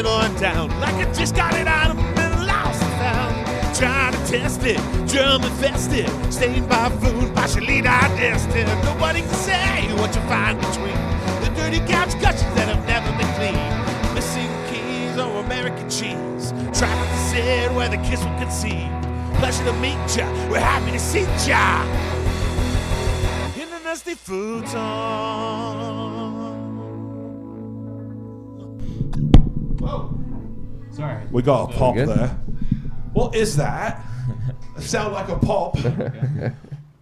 middle and down, like I just got it out of the middle, lost and found. Trying to test it, germ infested, stained by food, partially digested. Nobody can say what you find between the dirty couch gushers that have never been cleaned. Missing keys or American cheese, trapped the seed where the kiss will conceive. Pleasure to meet ya, we're happy to see ya. In the Dusty Futon. Whoa. Sorry. We got a pulp good? there. What is that? Sound like a pulp. All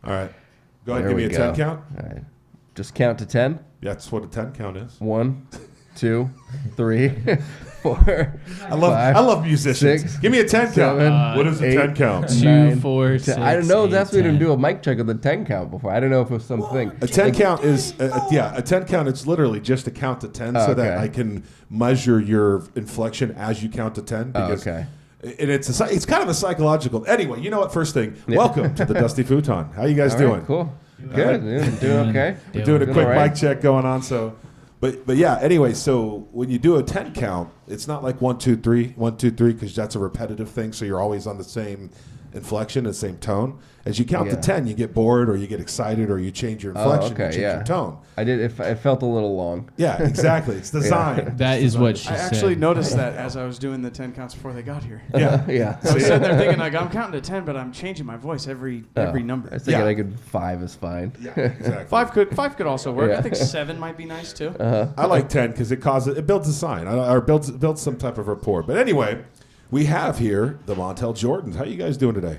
right. Go ahead and give me a 10 count. All right. Just count to 10. Yeah, that's what a 10 count is. 1, 2, 3, 4. I love musicians. 6, give me a 10 count. 7, what is a 8, 10 count? 2, 9, 4, 10. 6, I don't know. 8, That's we didn't 10. do a mic check of the 10 count before. I don't know if it was something. A 10 count is, a 10 count, it's literally just to count to 10 so that okay. I can measure your inflection as you count to 10. Because okay. And it's kind of a psychological. Anyway, you know what? First thing, welcome to the Dusty Futon. How you guys All doing? right, cool. Good. Doing okay. We're doing a quick all right. mic check going on. So, but yeah. Anyway, so when you do a 10 count, it's not like 1, 2, 3, 1, 2, 3, because that's a repetitive thing. So you're always on the same inflection, the same tone. As you count to 10, you get bored, or you get excited, or you change your inflection, you change your tone. I did. It felt a little long. Yeah, exactly. It's designed. That is what she I said. actually noticed that as I was doing the 10 counts before they got here. Yeah, Yeah. I was sitting there thinking, like, I'm counting to 10, but I'm changing my voice every number. I was thinking Yeah. I could 5 is fine. Yeah, exactly. Five could also work. Yeah. I think 7 might be nice too. I like 10 because it builds a sign, or builds some type of rapport. But anyway, we have here the Montell Jordans. How you guys doing today?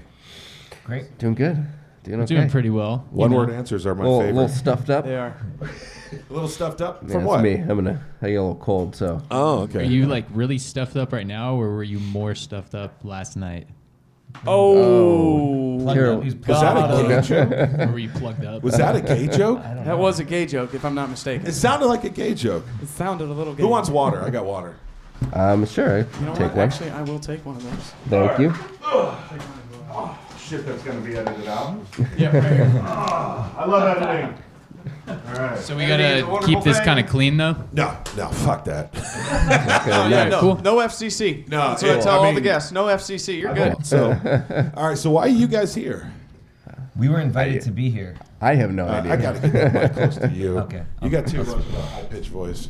Great. Doing good. Doing okay. Doing pretty well. One-word answers are my A favorite. little stuffed up. They are. A little stuffed up? Yeah, From it's what? me. I get a little cold, so. Oh, Are okay. you like really stuffed up right now, or were you more stuffed up last night? Oh. Plugged Here- up. He's Was that a gay joke? Or were you plugged up? Was that a gay joke? That was a gay joke, if I'm not mistaken. It sounded like a gay joke. It sounded a little gay. Who wants water? I got water. Sure. You know Take what? one. Actually, I will take one of those. Thank you. Shit, that's going to be edited out. Yeah, right here. I love editing. All right. So we gotta keep this kind of clean though. No, fuck that. Oh, yeah, no FCC. No, That's what I yeah, tell I all mean- the guests. No FCC. You're good. So, all right, so why are you guys here? We were invited to be here. I have no idea. I got to get that mic close to you. Okay. You got too much of a high-pitched voice.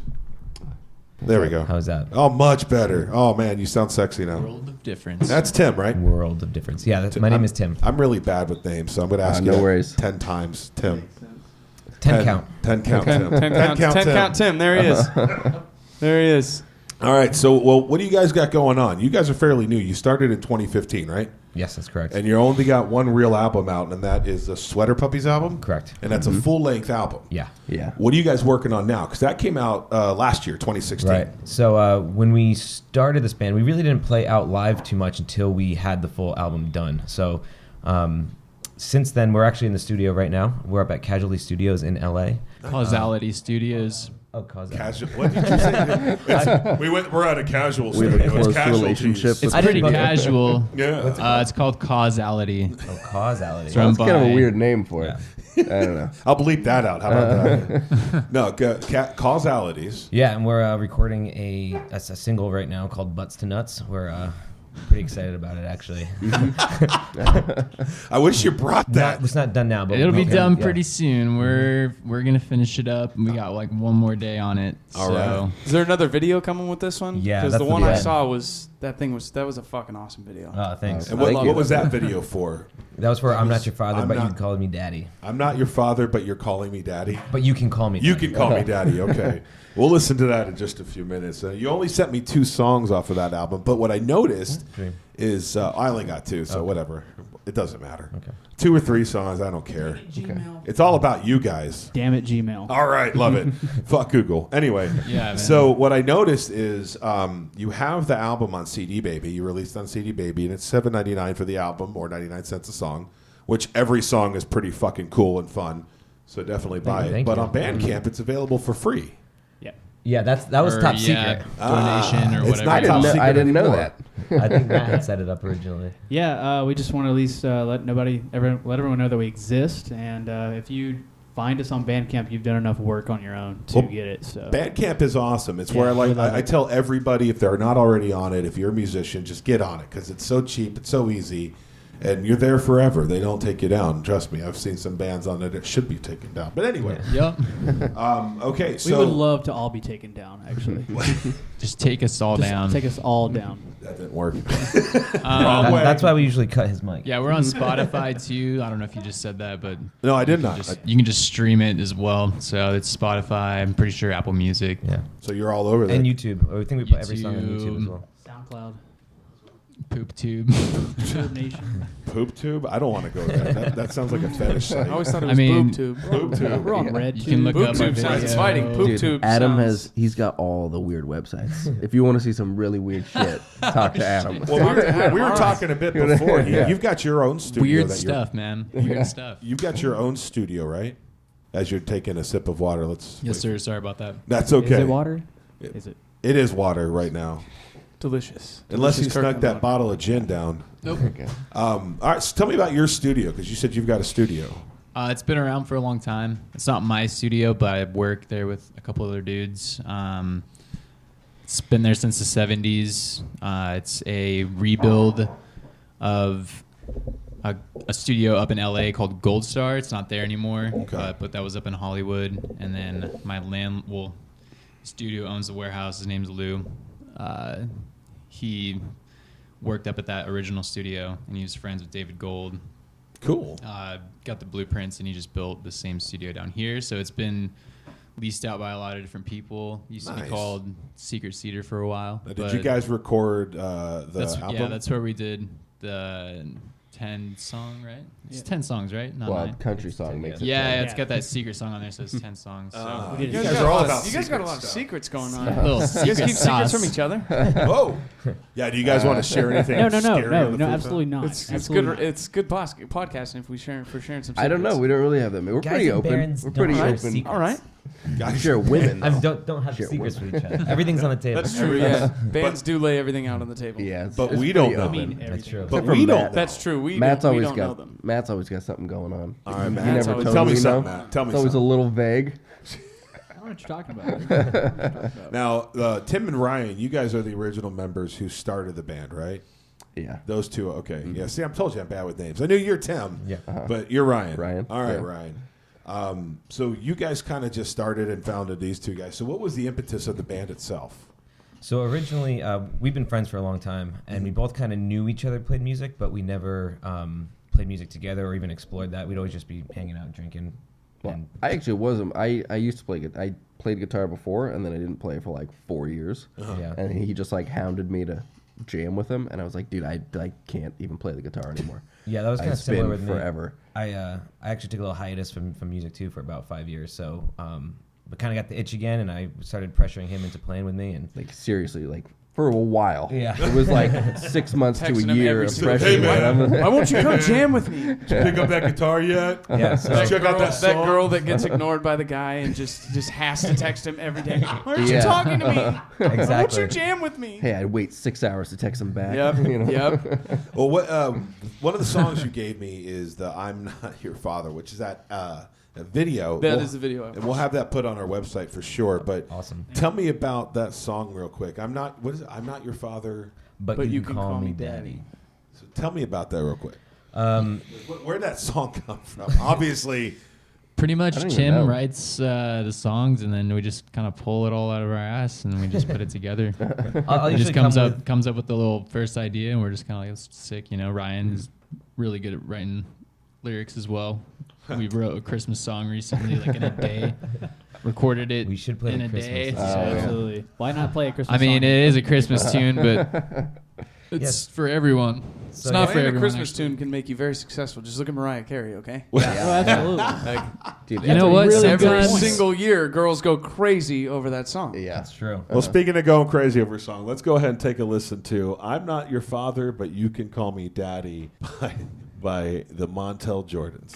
There we go. How's that? Oh, much better. Oh, man, you sound sexy now. World of difference. That's Tim, right? World of difference. Yeah, my name is Tim. I'm really bad with names, so I'm going to ask no you worries. 10 times, Tim. 10 count. 10 count, Tim. 10 count Tim. There he is. There he is. All right, so, what do you guys got going on? You guys are fairly new. You started in 2015, right? Yes, that's correct. And you only got one real album out, and that is the Sweater Puppies album? Correct. And that's a full-length album. Yeah. Yeah. What are you guys working on now? Because that came out last year, 2016. Right. So when we started this band, we really didn't play out live too much until we had the full album done. So since then, we're actually in the studio right now. We're up at Casualty Studios in LA. Causality Studios. Oh, cause Casual. What did you say? We're at a casual We have a studio. It's close casualties. relationship. It's I pretty didn't- casual. Yeah. It's called Causality. Oh, causality. It's run That's kind of a by- weird name for it. I don't know. I'll bleep that out. How about that? No, causalities. Yeah, and we're recording a single right now called Butts to Nuts. We're pretty excited about it, actually. I wish you brought that. It's not done now, but It'll be okay, done yeah. pretty soon. We're gonna finish it up. We got like one more day on it. All so. right. Is there another video coming with this one? Yeah, Because that's the the one I video. saw was that was a fucking awesome video. Oh, thanks. And Thank what you. was that video for? That was for I'm Not Your Father, I'm but not- you called me Daddy. I'm not your father, but you're calling me daddy. But you can call me You Daddy. can call me daddy. Okay. We'll listen to that in just a few minutes. You only sent me 2 songs off of that album, but what I noticed Okay. is I only got 2, so whatever. It doesn't matter. Okay. 2 or 3 songs, I don't care. It's all about you guys. Damn it, Gmail. All right, love it. Fuck Google. Anyway, Yeah, man. so what I noticed is you have the album on CD Baby. You released on CD Baby, and it's $7.99 for the album, or 99 cents a song, which every song is pretty fucking cool and fun. So definitely buy it. Thank But you. on Bandcamp, it's available for free. Yeah, that was Or, top yeah, secret. donation or it's whatever. not it top is. secret I didn't know anymore. that. I think Matt had set it up originally. Yeah, we just want to at least let everyone know that we exist, and if you find us on Bandcamp. You've done enough work on your own to get it. So Bandcamp is awesome. It's where I tell everybody, if they're not already on it, if you're a musician, just get on it because it's so cheap, it's so easy, and you're there forever. They don't take you down. Trust me, I've seen some bands on it that should be taken down. But anyway, Yep. Okay, so we would love to all be taken down. Actually, Just take us all down. Take us all down. that didn't work. That's why we usually cut his mic. Yeah, we're on Spotify too. I don't know if you just said that, but No, I did not. you can just stream it as well. So it's Spotify. I'm pretty sure Apple Music. Yeah. So you're all over there. And YouTube. I think we put every song on YouTube as well. SoundCloud. Poop tube. Tube Nation. Poop tube? I don't want to go there. That sounds like a fetish site. I always thought it I was mean- boob tube. Poop tube. We're on Red You Tube. can look Boob up tube our sounds video. exciting. Poop Dude, tube Adam sounds... he's got all the weird websites. If you want to see some really weird shit, talk to Adam. Well, we were talking a bit before. Yeah. You've got your own studio. Weird that you're- stuff, man. Weird stuff. You've got your own studio, right? As you're taking a sip of water, let's. Yes, sir. Sorry about that. That's okay. Is it water? Is it? It is water right now, Delicious. unless you Delicious snuck Kirkland that water. bottle of gin down. Nope. Okay. All right, so tell me about your studio because you said you've got a studio. It's been around for a long time. It's not my studio, but I work there with a couple other dudes. It's been there since the 70s. It's a rebuild of a studio up in LA called Gold Star. It's not there anymore, Okay. but that was up in Hollywood. And then my studio owns the warehouse. His name's Lou. He worked up at that original studio, and he was friends with David Gold. Cool. Got the blueprints, and he just built the same studio down here. So it's been leased out by a lot of different people. Used to Nice. be called Secret Cedar for a while. Now, did but you guys record the album? Yeah, that's where we did the 10 song, right? It's 10 songs, right? Not Well, 9. country song makes it. Yeah, it's Yeah. got that secret song on there, so it's 10 songs. So. We did You it. guys, are all about you guys got a secret lot of stuff. secrets going on. Little You guys secret keep secrets sauce. from each other? Whoa. Yeah. Do you guys want to share anything? No, scary on the food absolutely not. It's Absolutely good. not. It's good podcasting if we sharing some. Secrets. I don't know. We don't really have that. We're Guys pretty and open. barons We're don't pretty have open. secrets. All right. Guys, Sure, women. I though. don't have Shit, secrets women. with each other. Everything's on the table. That's true. True. Yeah. Bands do lay everything out on the table. Yeah, But it's we pretty don't know. open. I mean, That's everything. true. But Except for we don't. Matt. That's true. We Matt's don't, we always don't got know them. Matt's always got something going on. All right, He Matt. Matt's never always- told Tell me me something, no. Matt. Tell me It's always a something. little vague. I don't know what you're talking about. Now, Tim and Ryan, you guys are the original members who started the band, right? Yeah. Those two, okay. Yeah, see, I told you I'm bad with names. I knew you're Tim, Yeah. but you're Ryan. Ryan, All right, yeah. Ryan. So you guys kind of just started and founded these two guys. So what was the impetus of the band itself? So originally, we've been friends for a long time, and we both kind of knew each other played music, but we never played music together or even explored that. We'd always just be hanging out, drinking. Well, And I actually wasn't. I used to play. I played guitar before, and then I didn't play for like 4 years. yeah. And he just like hounded me to jam with him, and I was like, dude, I can't even play the guitar anymore. Yeah, that was kind of It's similar been with me. forever. I actually took a little hiatus from music too for about 5 years, so but kind of got the itch again, and I started pressuring him into playing with me, and Like seriously, like for a while. Yeah. It was like 6 months to Texting a him year every of single pressure. day. Hey, man. Why won't you come jam with me? Did you pick up that guitar yet? yeah, so Check out that song. girl that gets ignored by the guy and just has to text him every day. Why aren't you Yeah. talking to me? Why won't exactly. you jam with me? Hey, I'd wait 6 hours to text him back. Yep. You know? Yep. Well, what one of the songs you gave me is the "I'm Not Your Father," which is that video. That is the video. and we'll have that put on our website for sure. But Awesome. tell me about that song real quick. I'm not. What is it? I'm not your father. But you can call me daddy. So tell me about that real quick. Um, Where'd that song come from? Obviously, Pretty much, I don't even Tim know. writes the songs, and then we just kind of pull it all out of our ass, and we just put it together. I'll It usually just comes come up with- comes up with the little first idea, and we're just kind of like, it's sick, you know. Ryan is really good at writing lyrics as well. We wrote a Christmas song recently, like in a day. Recorded it We should play in the a Christmas day. song. so- Absolutely. Why not play a Christmas I mean, song? it is a Christmas tune, but it's Yes. for everyone. It's So not for Playing a everyone. Christmas actually. tune can make you very successful. Just look at Mariah Carey, okay? Oh, absolutely. Dude, You know what? really Every good point. single year, girls go crazy over that song. Yeah. That's true. well, speaking of going crazy over a song, let's go ahead and take a listen to "I'm Not Your Father, But You Can Call Me Daddy" by the Montell Jordans.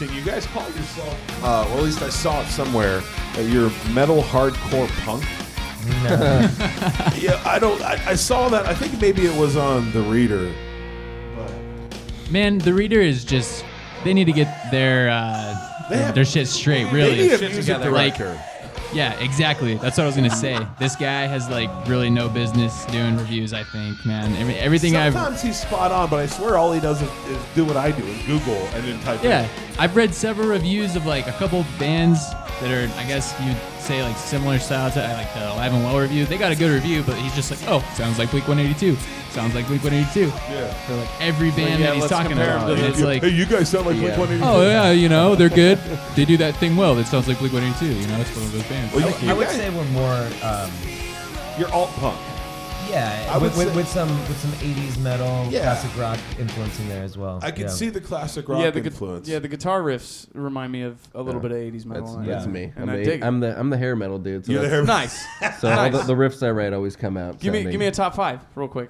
interesting. You guys call yourself, well, at least I saw it somewhere, you're metal hardcore punk. No. Yeah, I saw that. I think maybe it was on The Reader. Man, The Reader is just, they need to get their shit straight, really. They need a Shit music together. Like, director. yeah, exactly. That's what I was gonna say. This guy has like really no business doing reviews. I think, man. Everything Sometimes he's spot on, but I swear all he does is do what I do, is Google and then type yeah, in. I've read several reviews of like a couple bands that are, I guess you'd say like similar style to like the Alive and Well review. They got a good review, but he's just like, oh, sounds like Blink 182. Sounds like Blink 182. Yeah. For like every band yeah, that he's let's talking compare about. them to And it's the- like, Hey, you guys sound like Blink 182. oh yeah, you know, they're good. They do that thing well. That sounds like Blink 182. You know, it's one of those bands. Well, I would say we're more, you're alt punk. yeah, I would say- with some 80s metal, Yeah. classic rock influence in there as well. I can yeah. see the classic rock influence. Yeah, the guitar riffs remind me of a little bit of 80s metal. That's me. And I dig it. I'm the hair metal dude. So You're the that's- hair. Nice. So all Nice. the riffs I write always come out. Give me a top 5 real quick.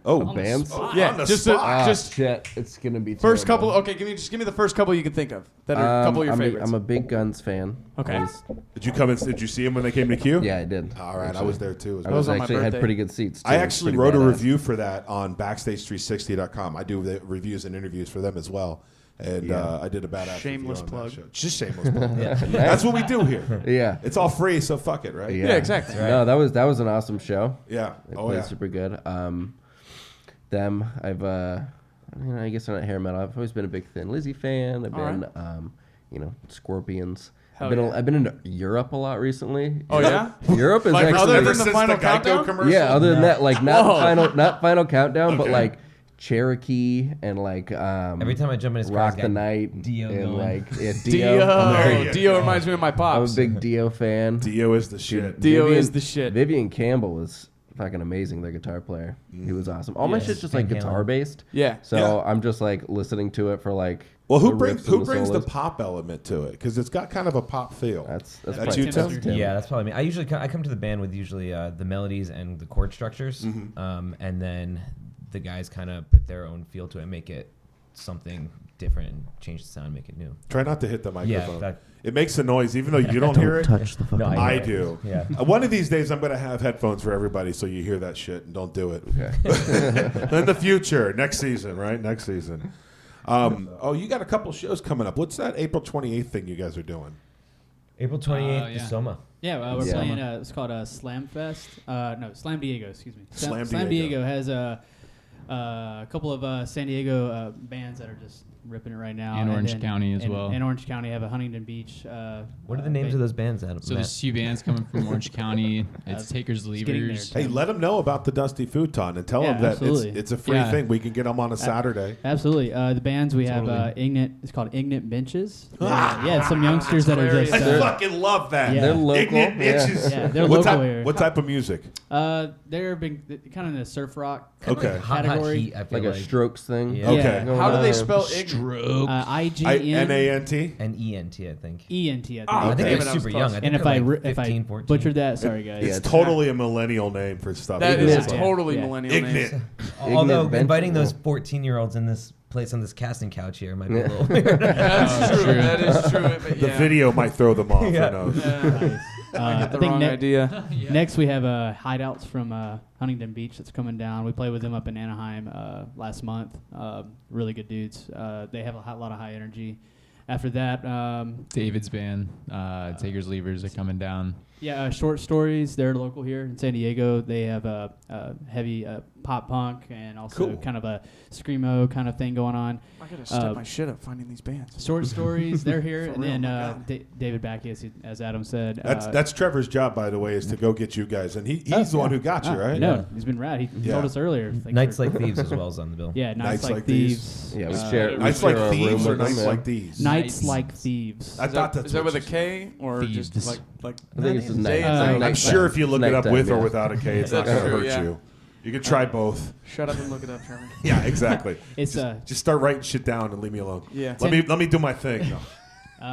Oh, bands. Yeah, on the just spot. Ah, just shit, it's gonna be first terrible. couple. Okay, give me the first couple you can think of that are a couple of your I'm favorites. I'm a big Guns fan. Okay. Did you come and did you see him when they came to Q? Yeah, I did. All right, I was there too. As I well. was on my actually had birthday. pretty good seats. Too. I It's actually pretty wrote a badass. review for that on backstagethree60.com. I do the reviews and interviews for them as well. And I did a badass Shameless review on plug. that show. Just shameless plug. That's what we do here. Yeah. It's all free, so fuck it, right? Yeah, exactly. No, that was an awesome show. Yeah. They Oh played yeah. super good. I've I guess I'm not hair metal. I've always been a big Thin Lizzy fan. I've been Scorpions. Hell yeah. I've been into Europe a lot recently. Oh yeah. Europe is Like actually other Ever than the since Final Geico Countdown? commercial? yeah. Other than that, like not Whoa. Final Countdown, but Okay. like Cherokee and like Every time I jump in his car, Rock it's the got Night Dio and going. like yeah, Dio. There you Dio go. reminds me of my I'm a pops. big Dio fan. Dio is the shit. Dio Vivian- is the shit. Vivian Campbell was fucking amazing. Their guitar player, he was awesome. All my Yes. shit's just like Van Halen. guitar based. Yeah. So Yeah. I'm just like listening to it for like. Well, who the brings riffs and the solos. pop element to it? Because it's got kind of a pop feel. That's That's probably you, Tim? Tim. Yeah, that's probably me. I usually I come to the band with usually the melodies and the chord structures, and then the guys kind of put their own feel to it and make it something different and change the sound, make it new. Try not to hit the microphone. that- it makes a noise, even though you don't hear it. Touch the fucking. No, I know. do. Yeah. One of these days, I'm going to have headphones for everybody, so you hear that shit and don't do it. Okay. In the future, next season, right? Next season. You got a couple shows coming up. What's that April 28th thing you guys are doing? April 28th, yeah. the Soma. Yeah, we're Yeah. playing. It's called Slam Fest. No, Slam Diego. Excuse me. Slam Slam Diego. Diego has a couple of San Diego bands that are just ripping it right now. And Orange then- County as well. And Orange County have a Huntington Beach. What are the names of those bands, Adam? So there's two bands coming from Orange County. It's Takers getting Leavers. there. Hey, let them know about the Dusty Futon and tell Yeah, them that absolutely. it's a free Yeah. thing. We can get them on a Saturday. Absolutely. The bands we have Totally. Ignite. It's called Ignite Benches. Yeah, some youngsters that are hilarious. just. I fucking love that. Yeah. They're local. Ignite bitches. Yeah, they're what local type, here. What type of music? They're kind of in the surf rock. Okay. Hot category. Heat, I feel Like a Strokes thing. Yeah. Okay. Going How do they on. spell Ignite? Stroke. IGN. NANT? And ENT, I think. ENT. I think. Ah, I think okay. they're But I was super close. young. I think And if they're I like if 15, I 14. butchered that, sorry guys. Yeah, It's totally a millennial name for stuff. That Ignite. is a totally Yeah. millennial Ignite. name. Although Ignite inviting Benches. those 14-year-olds in this place on this casting couch here might be a little weird. That's true. true. That is true. But The yeah. video might throw them off. Yeah. Who knows? Yeah. I got the I think wrong idea. Next we have Hideouts from Huntington Beach that's coming down. We played with them up in Anaheim last month. Really good dudes. They have a lot of high energy. After that, David's band, Takers Leavers, are coming down. Short Stories. They're local here in San Diego. They have a heavy pop punk and also Cool. kind of a screamo kind of thing going on. I gotta step my shit up finding these bands. Short Stories, they're here, For and real, then my God. David Backus, as Adam said. That's Trevor's job, by the way, is to go get you guys, and he's the one who got you, right? No, he's been rad. He Yeah. told us earlier. Thanks Nights for- Like Thieves as well is on the bill. Yeah, Nights Like Like Thieves. Yeah, we Uh, share. Nights we like share a room thieves or with them, nights yeah. like these? Nights Like Thieves. I thought that's Is that what with a you K or Thieves. just like I think it's just J night. is like- I'm nighttime. sure if you look it up Nighttime, with or yeah. without a K, it's not That's going to true, hurt yeah. you. You can try both. Shut up and look it up, Trevor. Yeah, exactly. It's just start writing shit down and leave me alone. Yeah. Let me do my thing. No.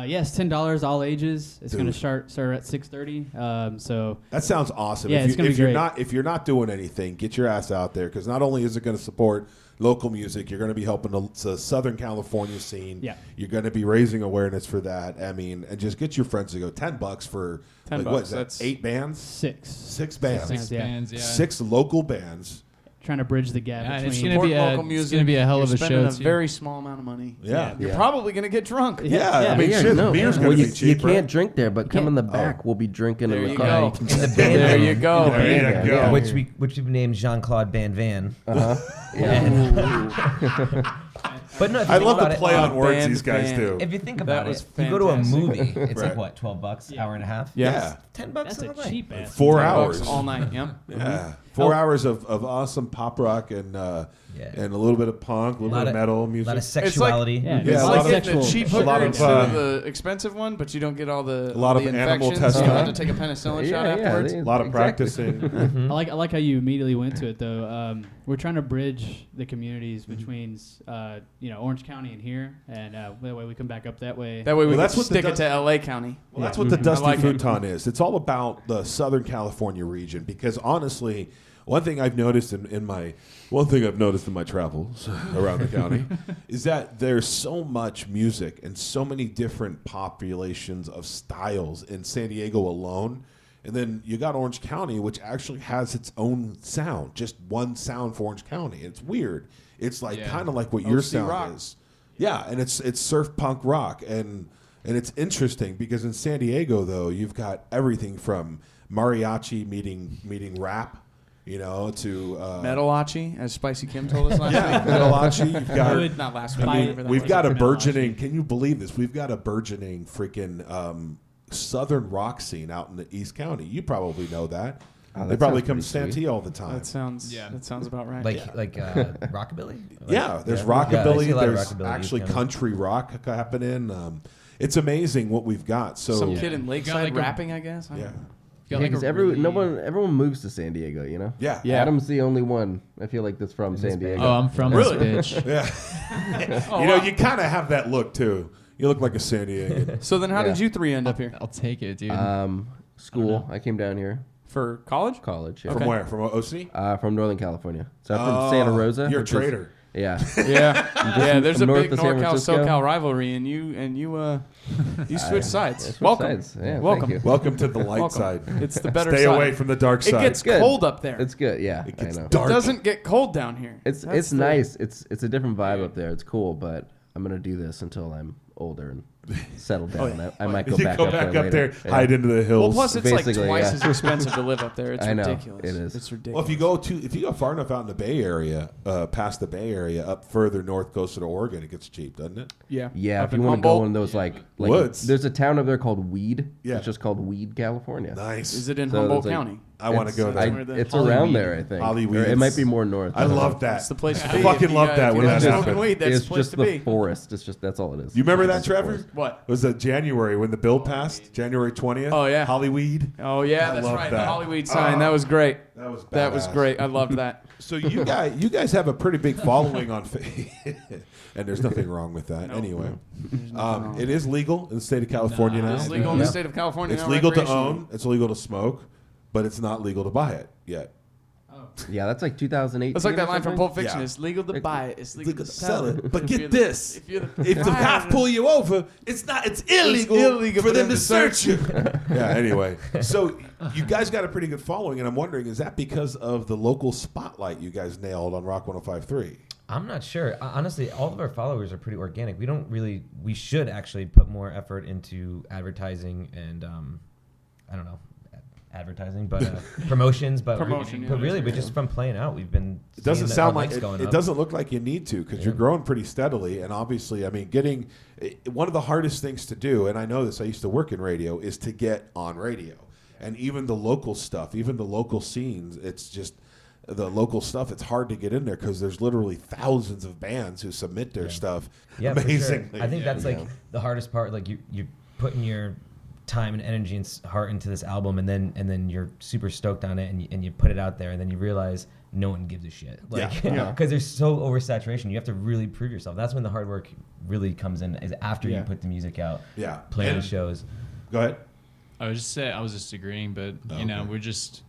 Yes, $10 all ages. It's going to Dude. start at 6:30. So That sounds awesome. Yeah, it's gonna be great. If you're not doing anything, get your ass out there, because not only is it going to support local music, you're going to be helping the Southern California scene. Yeah. You're going to be raising awareness for that. I mean, and just get your friends to go. $10 for $10, what is that? that's 8 bands? 6. 6 bands. Six Yeah. Bands, yeah. 6 local bands. Trying to bridge the gap Yeah, and it's between. gonna be Support local it's music. gonna be a hell of You're a spending show a too. very small amount of money. Yeah. You're probably going to get drunk. Yeah, I mean, Yeah, shit, no. beer's Well, going to you, be cheap, you right? can't drink there, but come in the back. We'll be drinking There in the you car. go. In the band There van. you go. There you Yeah, go. yeah. Which we've named Jean-Claude Van Van. But no, if you I think love about the it, play on Oh, words band these guys fan. do. If you think That about was it, you go to a fantastic. movie, it's Right. like what, $12, hour and a half? Yeah. $10 That's a all night. cheap ass. 4 $10 hours. all night. Yep. Yeah. 4 hours of awesome pop rock and and a little bit of punk, a little bit of metal A music. lot of It's like- sexuality. Yeah, Yeah, It's a like lot of getting a sexual- cheap a hooker lot of, instead of the expensive one, but you don't get all the lot of the animal infections. testing. You don't have to take a penicillin shot afterwards. they- a lot of exactly. practicing. I like how you immediately went to it though. We're trying to bridge the communities between Orange County and here, and that way we come back up that way. That way we Well, can that's what the stick it dust- to L.A. County. Well, that's what the Dusty like it. Futon is. It's all about the Southern California region, because honestly, one thing I've noticed in my travels around the county is that there's so much music and so many different populations of styles in San Diego alone. And then you got Orange County, which actually has its own sound, just one sound for Orange County. It's weird. It's like kind of like what your OC sound rock. is. Yeah, and it's surf punk rock, and it's interesting because in San Diego though you've got everything from mariachi meeting rap, to Metalachi, as Spicy Kim told us last week. metalachi. You've got Not last week. I mean, whatever that we've was. got a Metalachi. burgeoning. Can you believe this? We've got a burgeoning freaking Southern rock scene out in the East County. You probably know that. Oh, They that probably sounds come to pretty Santee all the time. That sounds about right. Like rockabilly? Yeah, there's Yeah, I rockabilly. see a lot of There's rockabilly actually kind of- country rock happening. It's amazing what we've got. So Some kid in Lakeside like a- rapping, I guess. I don't yeah, know. Got like Because a really- everyone moves to San Diego, you know? yeah, Yeah. Adam's the only one, I feel like, that's from San Diego. Oh, I'm from Really? this bitch. yeah. Oh, You know, wow. you kind of have that look too. You look like a San Diego. So then, how Yeah. did you three end up here I'll take it, dude. School. I came down here. for college? College. Yeah. From where? From OC? From Northern California. So I'm from Santa Rosa. You're a which is- traitor. Yeah. Yeah, there's a north big of San NorCal Francisco. SoCal rivalry, and you switch sides. Switch Welcome, sides. Yeah, welcome. thank you. Welcome to the light Welcome. side. It's the better Stay side. away from the dark It side. gets good. cold up there. It's good. Yeah. It gets I know. dark. It doesn't get cold down here. It's That's the- nice. It's a different vibe up there. It's cool, but I'm gonna do this until I'm older and settle down. I might go you back go up back there up later. there, Yeah. hide into the hills. Well, plus it's like Basically, twice yeah. as expensive to live up there. It's I know, ridiculous. it is. It's ridiculous. Well, if you go far enough out in the Bay Area, past the Bay Area, up further north, closer to Oregon, it gets cheap, doesn't it? yeah, Yeah, Up if in you want to go Humboldt? in those like Woods. there's a town over there called Weed. Yeah. It's just called Weed, California. Nice. Is it in So Humboldt it's like- County? I want to go I- there. where the it's Hollyweed- around there, I think. Hollyweed. Or it might be more north. I don't know. love that. That's the place to I be. fucking If you love got- that if when you that love smoking happened. weed, that's It's the place just to the be. forest. It's just that's all it is. You remember that, It's just Trevor? forest. What? It was January when the bill passed, January 20th. Oh, yeah. Hollyweed. Oh yeah, I that's love right. that. The Hollyweed sign. That was great. That was That was badass. great. I loved that. So you guys have a pretty big following on and there's nothing wrong with that. Anyway, it is legal in the state of California now. It's legal in the state of California. It's now, legal to recreational. own. It's illegal to smoke, but it's not legal to buy it yet. Yeah, that's like 2018. That's like that or line from something. Pulp Fiction. Yeah. It's legal to buy it. It's legal to Sell it, but If get you're the- this. If you're the If the cops pull you over, it's illegal, illegal for them to search you. Yeah, anyway. So you guys got a pretty good following, and I'm wondering, is that because of the local spotlight you guys nailed on Rock 105.3? I'm not sure. Honestly, all of our followers are pretty organic. We should actually put more effort into advertising and, I don't know, advertising, but promotions. But Promotion, but yeah. really, we just from playing out, we've been. It doesn't seeing that sound our like links going it up. doesn't look like you need to, because you're growing pretty steadily. And obviously, I mean, getting one of the hardest things to do, and I know this, I used to work in radio, is to get on radio. And even the local stuff, even the local scenes, it's just the local stuff. It's hard to get in there because there's literally thousands of bands who submit their stuff Yeah, for sure. amazingly. I think that's like the hardest part. Like you putting your time and energy and heart into this album, and then you're super stoked on it, and you put it out there, and then you realize no one gives a shit. Like, because there's so oversaturation. You have to really prove yourself. That's when the hard work really comes in, is after you put the music out. Yeah. Playing the shows. Go ahead. I was just agreeing, but you know, we're just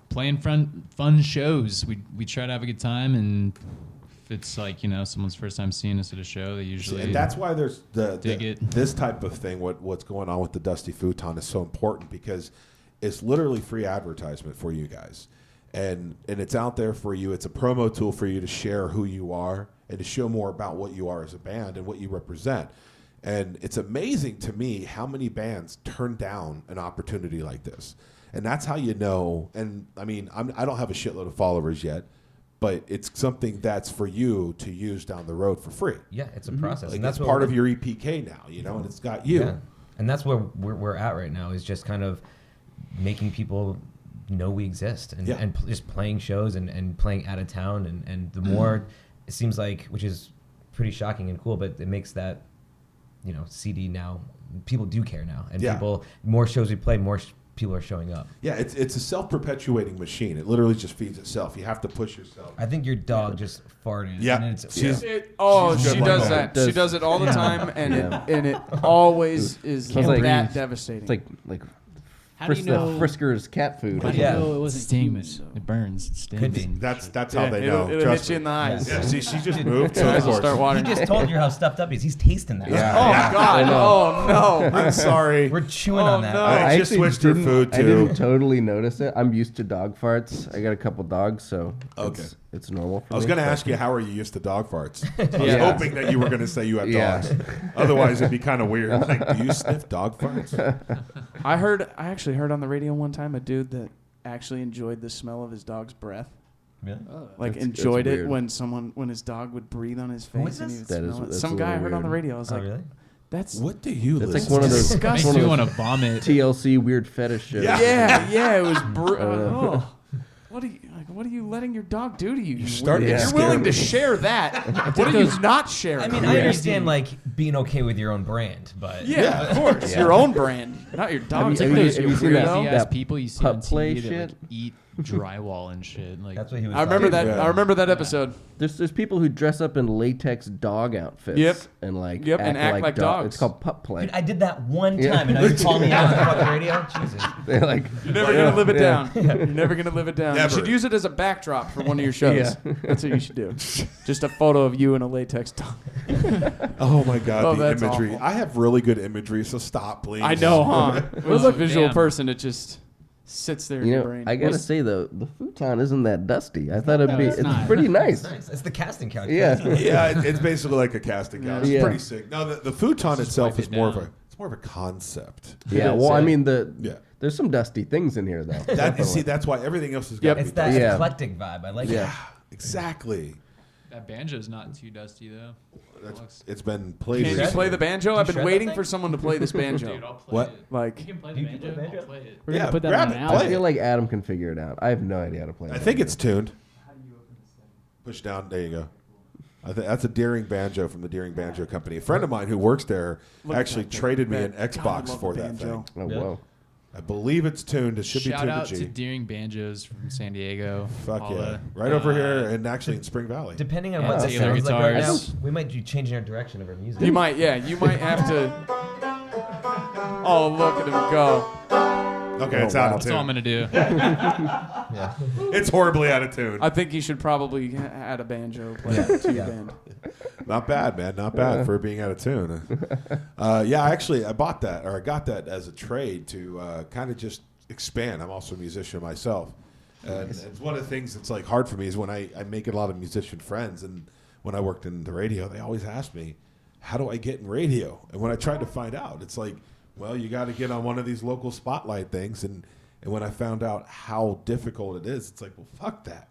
playing fun shows. We try to have a good time, and if it's like, you know, someone's first time seeing us at a show, they usually and that's why there's dig it. This type of thing. What's going on with the Dusty Futon is so important, because it's literally free advertisement for you guys, and it's out there for you. It's a promo tool for you to share who you are and to show more about what you are as a band and what you represent. And it's amazing to me how many bands turn down an opportunity like this. And that's how you know. And I mean, I don't have a shitload of followers yet, but it's something that's for you to use down the road for free. Yeah, it's a process. Like, and that's part what of your EPK now, you know, and it's got you. Yeah. And that's where we're at right now, is just kind of making people know we exist, and, just playing shows and playing out of town. And the more, it seems like, which is pretty shocking and cool, but it makes that, you know, CD now, people do care now, and people, more shows we play, more people are showing up. Yeah, it's a self-perpetuating machine. It literally just feeds itself. You have to push yourself. I think your dog just farted. Yeah, and she does that. She does it all the time, and it always is that devastating. It's like How do you know? Frisker's cat food. How do you know it wasn't stings. human? It burns. It stings. Could be. That's how they know. It'll hit you in the eyes. Yeah, see, she just moved. So of course. Start watering. He just told you how stuffed up he is. He's tasting that. Yeah. Oh God! Oh no! I'm sorry. We're chewing on that. no. I just actually switched her food I too. didn't totally notice it. I'm used to dog farts. I got a couple dogs, so it's normal for me. I was going to ask you, how are you used to dog farts? I was hoping that you were going to say you have dogs. Otherwise, it'd be kind of weird. Like, do you sniff dog farts? I actually heard on the radio one time a dude that actually enjoyed the smell of his dog's breath. Really? Like enjoyed it when his dog would breathe on his face. Who is and he this? would smell it. Some guy I heard on the radio. I was like, really? That's What do you It's listen like one of those disgusting. one Makes of me those want to vomit. TLC weird fetish shows. yeah, it was. What are you letting your dog do to you? You're starting to You're scare willing me. to share that. What are you not sharing? I mean, I understand like being okay with your own brand, but Yeah, of course. Your own brand, not your dog's. Have you brand. seen that- Crazy ass that people you see pup on play TV that like, shit? eat drywall and shit. Like that's what he was. I remember talking that. about. I remember that episode. There's people who dress up in latex dog outfits. Yep. And like and act like dogs. It's called pup play. Dude, I did that one time, and now you're calling me out on the fucking radio. Jesus. They're like You're never gonna live it down. You're never gonna live it down. Never. You should use it as a backdrop for one of your shows. That's what you should do. Just a photo of you in a latex dog. Oh my God, Oh, the that's imagery. awful. I have really good imagery, so stop, please. I know, huh? As a visual damn. person, it just sits there in your brain. I gotta say though, the futon isn't that dusty. I thought it'd be. it's It's not. pretty nice. Nice. It's the casting couch. Yeah. It's basically like a casting couch. Yeah. It's pretty sick. No, the futon itself wipe is it more down. of a concept. Yeah. Well, I mean Yeah. there's some dusty things in here though. See, Definitely. that's why everything else is Yep. got to It's be that dusty. Yeah. eclectic vibe. I like it. Yeah. Exactly. that banjo's not too dusty though. It's been played. Can you recently. play the banjo? I've been shred that waiting thing? for someone to play this banjo. Dude, I'll play What? it. Like, You can play the banjo. I'll play it. We're Yeah, gonna put that grab on an it, album. play I feel like Adam can figure it out. I have no idea how to play it. I think it's tuned. Push down. There you go. I think that's a Deering banjo from the Deering Banjo Company. A friend of mine who works there actually traded me an God, I Xbox love for the that banjo. thing. Oh whoa. I believe it's tuned. It should be Shout tuned out to to G. Deering Banjos from San Diego. Fuck All yeah! the, Right over here, and actually in Spring Valley. Depending on Yeah, what the Taylor sounds like right now, guitars. we might be changing our direction of our music. you might have to. Oh, look at him go! Okay, it's out of That's all I'm tune. gonna do. Yeah. It's horribly out of tune. I think you should probably add a banjo player to your band. Not bad, man. Not bad for being out of tune. Actually, I bought that, or I got that as a trade to kind of just expand. I'm also a musician myself. And it's one of the things that's like hard for me is when I make a lot of musician friends, and when I worked in the radio, they always asked me, how do I get in radio? And when I tried to find out, it's like, well, you got to get on one of these local spotlight things. And when I found out how difficult it is, it's like, well, fuck that.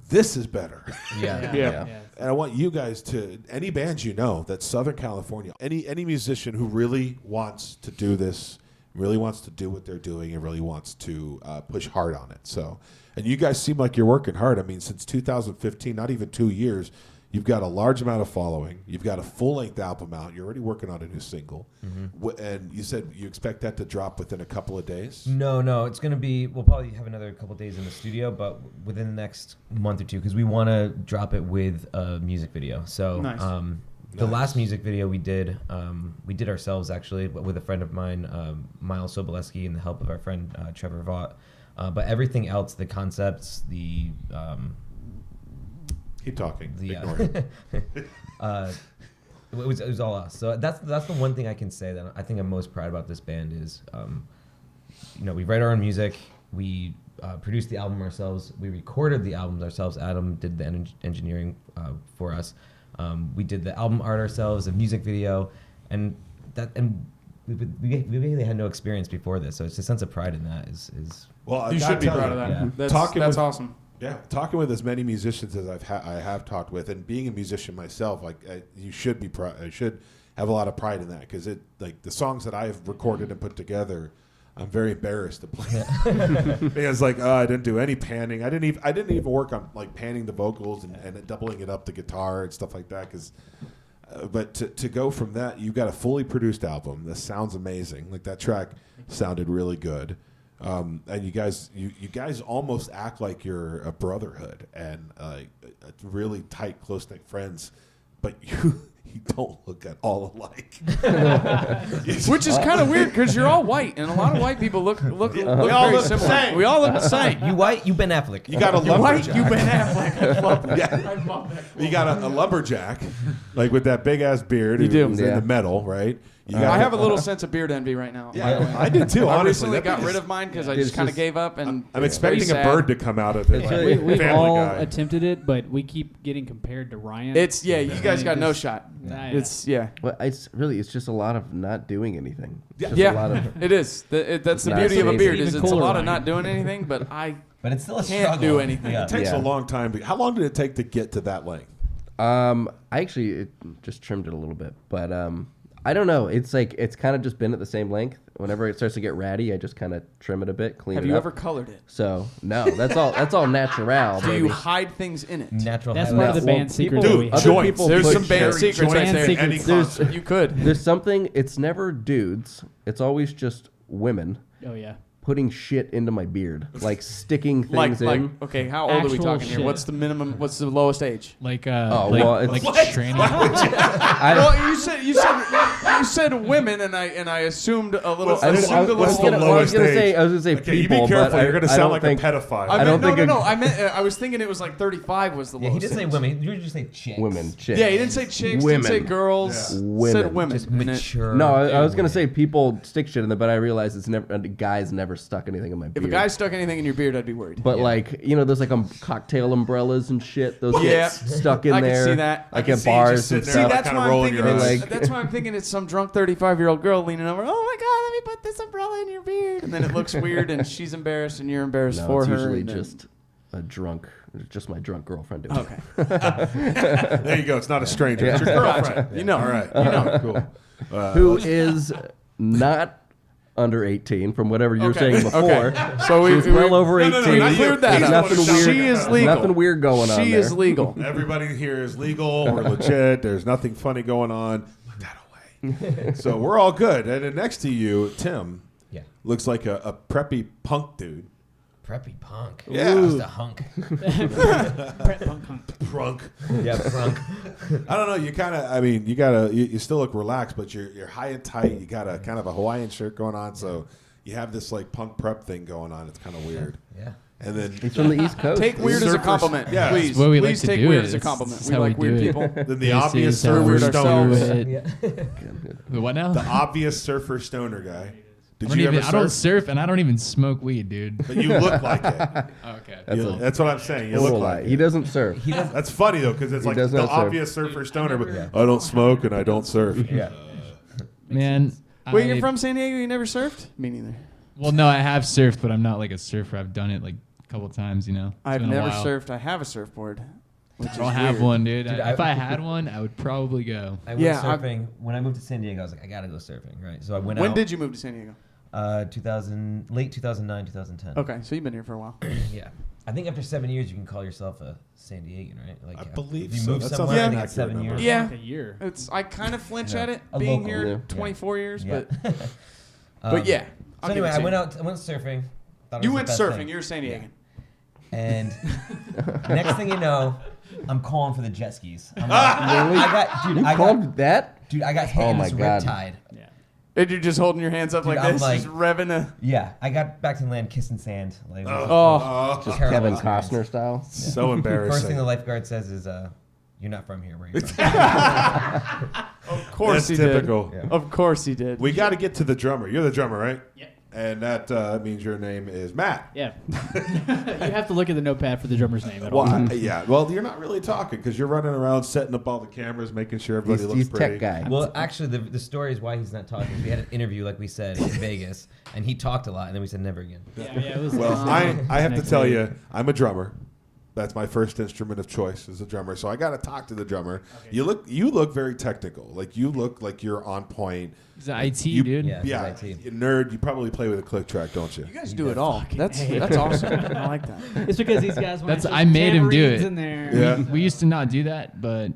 This is better. Yeah. Yeah. And I want you guys to, any bands you know that's Southern California, any musician who really wants to do this, really wants to do what they're doing, and really wants to push hard on it. So, and you guys seem like you're working hard. I mean, since 2015, not even 2 years, You've got a large amount of following. You've got a full-length album out. You're already working on a new single. And you said you expect that to drop within a couple of days? No. It's going to be, we'll probably have another couple of days in the studio, but within the next month or two, because we want to drop it with a music video. So Nice. the last music video we did ourselves, actually, with a friend of mine, Miles Soboleski, and the help of our friend Trevor Vaught. But everything else, the concepts, the... Keep talking. Ignore it. it. It was all us. So that's the one thing I can say that I think I'm most proud about this band is, we write our own music, we produced the album ourselves, we recorded the albums ourselves. Adam did the engineering for us. We did the album art ourselves, the music video, and we really had no experience before this. So it's a sense of pride in that. Well, you should be proud of that. Yeah. That's awesome. Yeah, talking with as many musicians as I have talked with, and being a musician myself, you should be I should have a lot of pride in that, because the songs that I've recorded and put together, I'm very embarrassed to play because I didn't do any panning. I didn't even work on panning the vocals and doubling it up the guitar and stuff like that. But to go from that, you've got a fully produced album. This sounds amazing. That track sounded really good. And you guys almost act like you're a brotherhood and really tight, close-knit friends, but you don't look at all alike. Which is kind of weird because you're all white, and a lot of white people look very similar. We all look the same. You white, you Ben Affleck. You got a lumberjack. You Ben Affleck. I love that. Yeah. I love that. You got a lumberjack, with that big-ass beard. You do. Who's in the metal, right? I have a little sense of beard envy right now. Yeah, I did too. I Honestly, recently got rid of mine because I just kind of gave up. And I'm expecting a bird to come out of it. We've Family all Guy. attempted it, but we keep getting compared to Ryan. You guys got no shot. Well, it's just a lot of not doing anything. It is. That's the beauty of a beard. It's a lot of not doing anything, but it's still a can't struggle. do anything. It takes a long time. How long did it take to get to that length? I actually just trimmed it a little bit, but I don't know. It's kind of just been at the same length. Whenever it starts to get ratty, I just kind of trim it a bit, clean it up. Have you ever colored it? So no, that's all natural. Do you hide things in it? Natural. That's one of the band secrets. There's some band secrets right there. You could. There's something. It's never dudes. It's always just women. Oh yeah. Putting shit into my beard, sticking things in. Okay, how old are we talking here? What's the minimum? What's the lowest age? Training. Well, you said women, and I assumed a little. I was gonna say Okay, people. you be careful. But You're gonna sound like think, a pedophile. I meant I was thinking it was 35 was the lowest. He didn't say women. You just say chicks. Women, chicks. Yeah, he didn't say chicks. Women. Didn't say girls. Yeah. Women. Said women. Just mature. No, I was gonna say people stick shit in there, but I realized it's never. Guys never stuck anything in my beard. If a guy stuck anything in your beard, I'd be worried. But there's cocktail umbrellas and shit. Those get stuck in I there. can see that. Like at bars and stuff. That's why I'm thinking it's some drunk 35-year-old girl leaning over. Oh my god, let me put this umbrella in your beard, and then it looks weird, and she's embarrassed, and you're embarrassed for it's her. Usually just my drunk girlfriend doing Okay. There you go. It's not a stranger. It's your girlfriend. You know. All right. Cool. Who is not under 18 from whatever you were saying before. Okay. So she's well over 18. We cleared that There's up. nothing weird. She is legal. Nothing weird going on. She is legal. Everybody here is legal. We're legit. There's nothing funny going on. Put that away. So we're all good. And then next to you, Tim, looks like a preppy punk dude. Preppy punk. Yeah. Just a hunk. Prunk. Yeah, prunk. I don't know. You kind of, you still look relaxed, but you're high and tight. You got a kind of a Hawaiian shirt going on. So you have this punk prep thing going on. It's kind of weird. Yeah. And then he's from the East Coast. Take weird as a compliment. Yeah. Please. What we Please like to take do weird is as a compliment. it's We how like we weird do it. people. Then the obvious surfer weird stoner. The what now? The obvious surfer stoner guy. I don't surf and I don't even smoke weed, dude. But you look like it. Okay. That's what I'm saying. You look like it. He doesn't surf. That's funny though, because it's like the obvious surfer stoner, but I don't smoke and I don't surf. Yeah. Man. Wait, you're from San Diego? You never surfed? Me neither. Well, no, I have surfed, but I'm not like a surfer. I've done it like a couple times, you know. I've never surfed. I have a surfboard. I don't have one, dude. If I had one, I would probably go. I went surfing. When I moved to San Diego, I was like, I gotta go surfing, right? So I went out. When did you move to San Diego? Late 2009, 2010. Okay, so you've been here for a while. Yeah. I think after 7 years, you can call yourself a San Diegan, right? Like, I believe if you so. move That sounds somewhere, like I an think it's accurate 7 number. years. Yeah. Like a year. I kind of flinch Yeah. at it A being local. here Yeah. 24 years, Yeah. but yeah. So anyway, I went surfing. Thought it You was went the best surfing. thing. You're San Diegan. And next thing you know, I'm calling for the jet skis. I'm like, Really? You called that? I got hit Oh in my this God. riptide. Yeah. And you're just holding your hands up Dude, like I'm this, like- just revving a. Yeah, I got back to land kissing sand. Like, Just terrible Kevin experience. Costner style? So embarrassing. First thing the lifeguard says is, "You're not from here, where you from?" Of course That's he typical. did. Of course he did. We got to get to the drummer. You're the drummer, right? Yeah. And that means your name is Matt. Yeah. You have to look at the notepad for the drummer's name at all. Well, yeah. Well, you're not really talking because you're running around setting up all the cameras, making sure everybody He's looks pretty. tech guy. Well, actually, the story is why he's not talking. We had an interview, like we said, in Vegas, and he talked a lot, and then we said never again. Yeah, it was. Well, I have to next tell week. you, I'm a drummer. That's my first instrument of choice as a drummer. So I got to talk to the drummer. Okay. You look very technical. Like you look like you're on point. He's an IT, You- dude. Yeah. Yeah, It's IT. you nerd. You probably play with a click track, don't you? You guys do it all. That's hey. awesome. I like that. It's because these guys want I made him do it. in there. Yeah. We used to not do that, but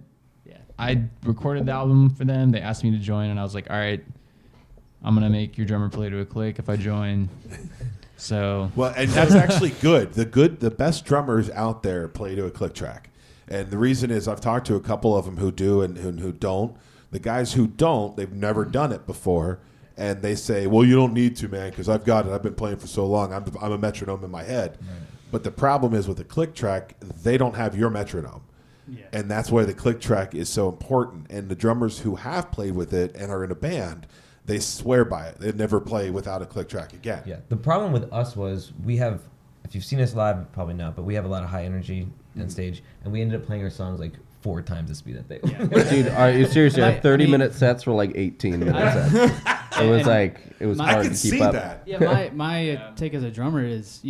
Yeah. I recorded the album for them. They asked me to join, and I was like, all right, I'm going to make your drummer play to a click if I join. So Well, and that's actually good. The best drummers out there play to a click track, and the reason is I've talked to a couple of them who do and who don't. The guys who don't, they've never done it before, and they say, "Well, you don't need to, man, because I've got it. I've been playing for so long. I'm a metronome in my head." Right. But the problem is with the click track, they don't have your metronome. Yeah. And that's why the click track is so important. And the drummers who have played with it and are in a band, they swear by it. They never play without a click track again. Yeah. The problem with us was we have, if you've seen us live, probably not, but we have a lot of high energy on stage, and we ended up playing our songs like 4 times the speed that they were. Dude, are you seriously? Our I 30-minute sets were like 18-minute sets. It was I hard can to keep see up. that. Yeah, my take as a drummer is,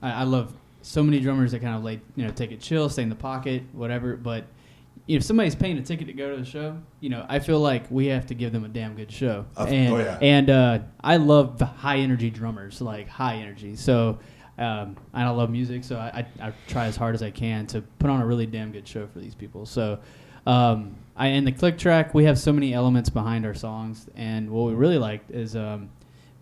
I love so many drummers that kind of like, take it chill, stay in the pocket, whatever. But if somebody's paying a ticket to go to the show, I feel like we have to give them a damn good show. And I love high energy drummers, like high energy. So, and I love music, so I try as hard as I can to put on a really damn good show for these people. So, in the click track, we have so many elements behind our songs, and what we really liked is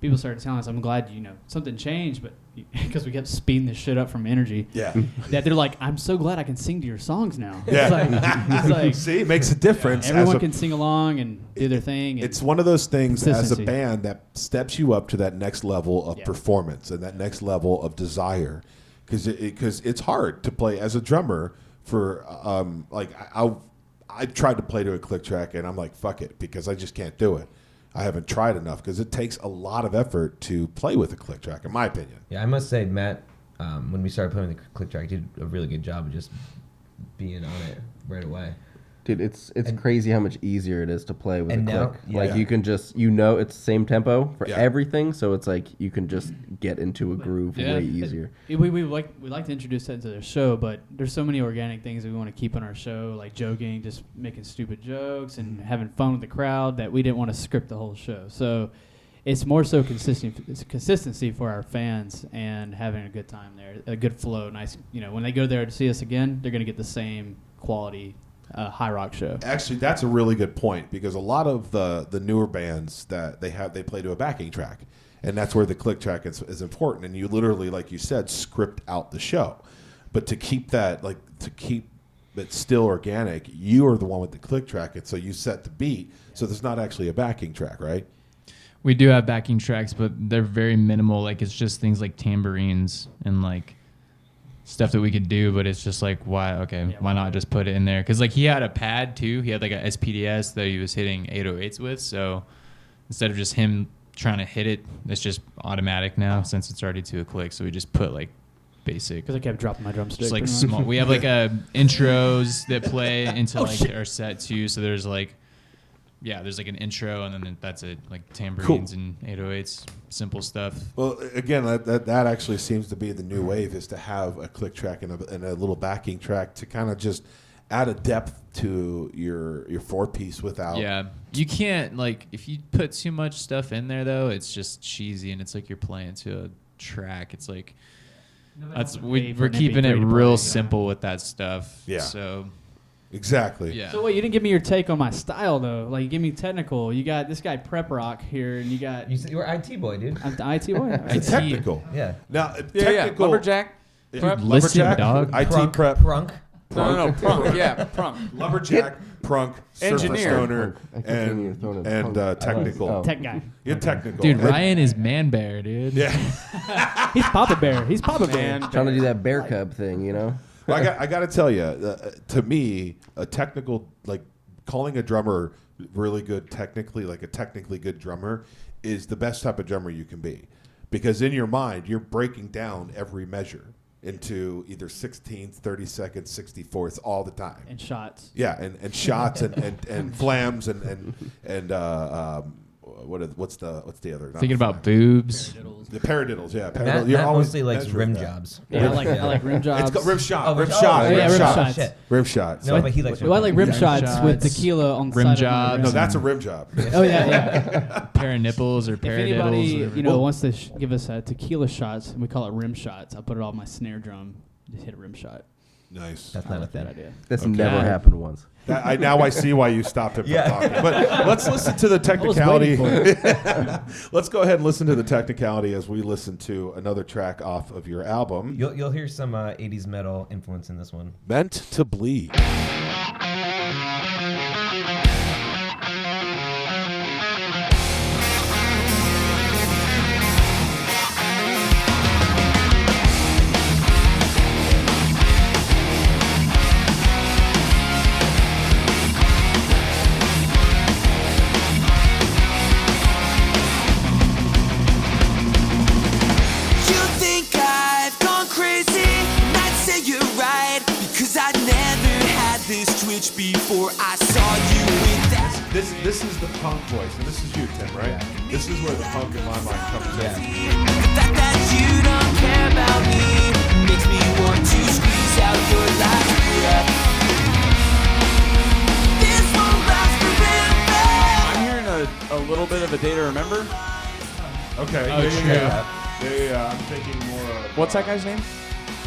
people started telling us, I'm glad, something changed, but because we kept speeding this shit up from energy. Yeah. That they're like, I'm so glad I can sing to your songs now. Yeah. It's like See, it makes a difference. everyone can sing along and do their thing. And It's one of those things as a Consistency. band that steps you up to that next level of Yeah. performance and that next level of desire, because it's hard to play as a drummer for I tried to play to a click track and I'm like, fuck it, because I just can't do it. I haven't tried enough because it takes a lot of effort to play with a click track, in my opinion. Yeah, I must say, Matt, when we started playing the click track, did a really good job of just being on it right away. Dude, it's crazy how much easier it is to play with a and now- click. yeah. Like you can just it's the same tempo for Yeah. everything, so it's like you can just get into a groove way easier. we like to introduce that into the show, but there's so many organic things that we want to keep on our show, like joking, just making stupid jokes and having fun with the crowd, that we didn't want to script the whole show. So it's more so consistency for our fans and having a good time there, a good flow, nice. When they go there to see us again, they're going to get the same quality high rock show. Actually, that's a really good point, because a lot of the newer bands that they play to a backing track, and that's where the click track is important. And you literally, like you said, script out the show. But to keep it still organic, you are the one with the click track, and so you set the beat. So there's not actually a backing track, right? we do have backing tracks, but they're very minimal. Like it's just things like tambourines and like stuff that we could do, but it's just like, why not just put it in there? Because like he had a pad too. He had like a SPDS that he was hitting 808s with. So instead of just him trying to hit it, it's just automatic now since it's already to a click. So we just put like basic. Because I kept dropping my drumstick. Just like pretty much. small. We have like intros that play into like our set too. So there's like, there's like an intro and then that's it. Like tambourines and 808s, simple stuff. Well, again, that actually seems to be the new wave, is to have a click track and a little backing track to kind of just add a depth to your 4-piece without. Yeah, you can't like if you put too much stuff in there though, it's just cheesy and it's like you're playing to a track. It's like We're keeping it real simple with that stuff. Yeah. So Exactly. yeah. So wait, you didn't give me your take on my style though. Like, you give me technical. You got this guy Prep Rock here, and you got. You were IT boy, dude. I'm the IT boy. It's technical. Yeah. Now, Yeah, technical. Lumberjack. Yeah. Prep. Listen, Lumberjack, dog. IT Prunk, prep, Prunk. No, prunk. Yeah, prunk. lumberjack, prunk, surface Engineer. stoner, I keep thinking you're throwing in and punk. technical. Oh. Tech guy. You're technical. Dude, And- Ryan is man bear, dude. Yeah. He's Papa Bear. He's Papa Bear. Man, Trying to do that bear cub thing, you know? I got to tell you, to me, a technical, like calling a drummer really good technically, like a technically good drummer, is the best type of drummer you can be. Because in your mind, you're breaking down every measure into either 16ths, 32nds, 64ths all the time. And shots. Yeah, and shots and flams and what's the other? Not Thinking flam. about boobs. The paradiddles, yeah. Matt You're always mostly likes measuring rim that. jobs. Yeah, I like rim jobs. It's called rim shot. Oh, rim oh, shot. yeah, rim shot. shots. Shit. Rim shot. No, but he likes Well, I like rim Rim shots with shots. tequila on the Rim side of jobs. my No, rim. that's a rim job. Oh yeah. Pair of nipples or If pair of anybody diddles. wants to give us tequila shots, and we call it rim shots, I'll put it on my snare drum. Just hit a rim shot. Nice. That's I not a like that thing. idea. That's Okay. never happened once. Now I see why you stopped him from Yeah. talking. But let's listen to the technicality. Let's go ahead and listen to the technicality as we listen to another track off of your album, You'll hear some 80s metal influence in this one. Meant to Bleed. You think I've gone crazy? And I'd say you're right, because I never had this twitch before I saw you with that. This is the punk voice, and this is you, Tim, right? This is where the punk in my mind comes in. The fact that you don't care about me makes me want to squeeze out your last breath. This won't last forever. I'm hearing a little bit of a Day to Remember. Okay. Oh, true. Yeah. I'm thinking more of What's that guy's name?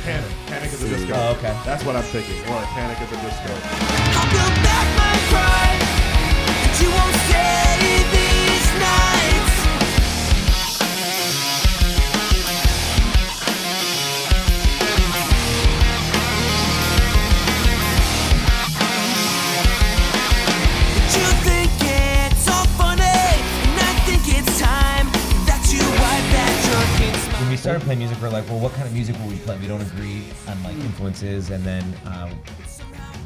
Panic at the Disco. Oh, okay. That's what I'm thinking. More like Panic at the Disco. I'll build back my pride, but you won't stay these nights. But you think it's all funny, and I think it's time that you wipe that drunken smile. When we started playing music, we're like, well, what kind of music will we play? We don't agree on like influences, and then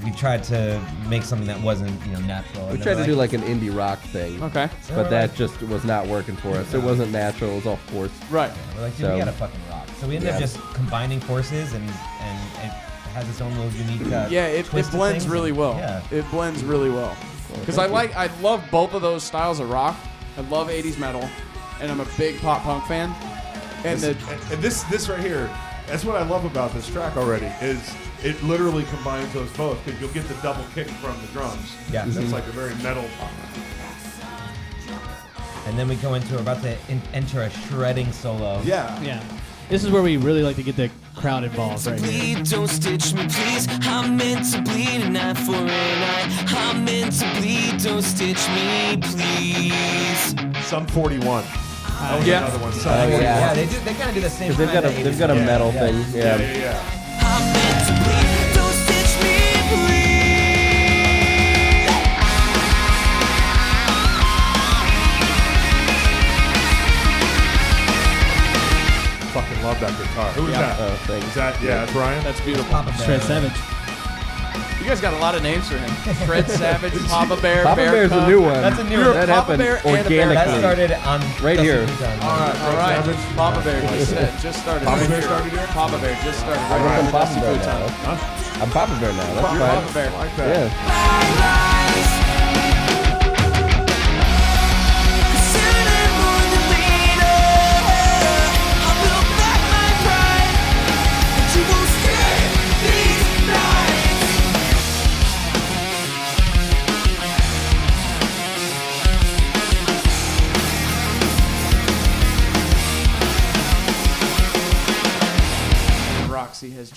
we tried to make something that wasn't, natural. We tried to do like an indie rock thing, Okay. but that just was not working for us. It wasn't natural. It was all forced. Right. We're like, dude, So- we gotta fucking rock. So we ended up just combining forces, and it has its own little unique. Yeah, it twist to blends things. really well. Yeah. It blends really well. Because I love both of those styles of rock. I love 80s metal, and I'm a big pop punk fan. And And this right here, that's what I love about this track already, is it literally combines those both, because you'll get the double kick from the drums. Yeah. That's like a very metal. And then we go into, we're about to enter a shredding solo. Yeah. Yeah. This is where we really like to get the crowd involved right here. Bleed, don't stitch me, please. I'm meant to bleed, an eye for an eye. I'm meant to bleed, don't stitch me, please. Sum 41. That was Yeah. another one. Sum Oh, 41. yeah. They kind of do the same. Because they've got a metal thing. Yeah, Yeah. yeah, yeah. I'm meant to bleed, don't stitch me, please. Fucking love that guitar. Who is that? Oh, thanks. Is that, yeah, that's Brian? that's beautiful. Shred Savage. You guys got a lot of names for him. Fred Savage, Papa Bear, Papa Bear Bear's Cub. a new one. That's a new You're one. a That Papa happened Bear and a Bear organically. That started on Right Dusty here. Futon. All right. Savage. Papa Bear just started. Papa right Bear here. started here? Papa Bear just started. I'm Right here. Papa Dusty Bear Futon. now. I'm Papa Bear now. That's You're fine. Papa Bear. I like that. Yeah. Consider more than leader. I will back my pride, but you won't stay these nights.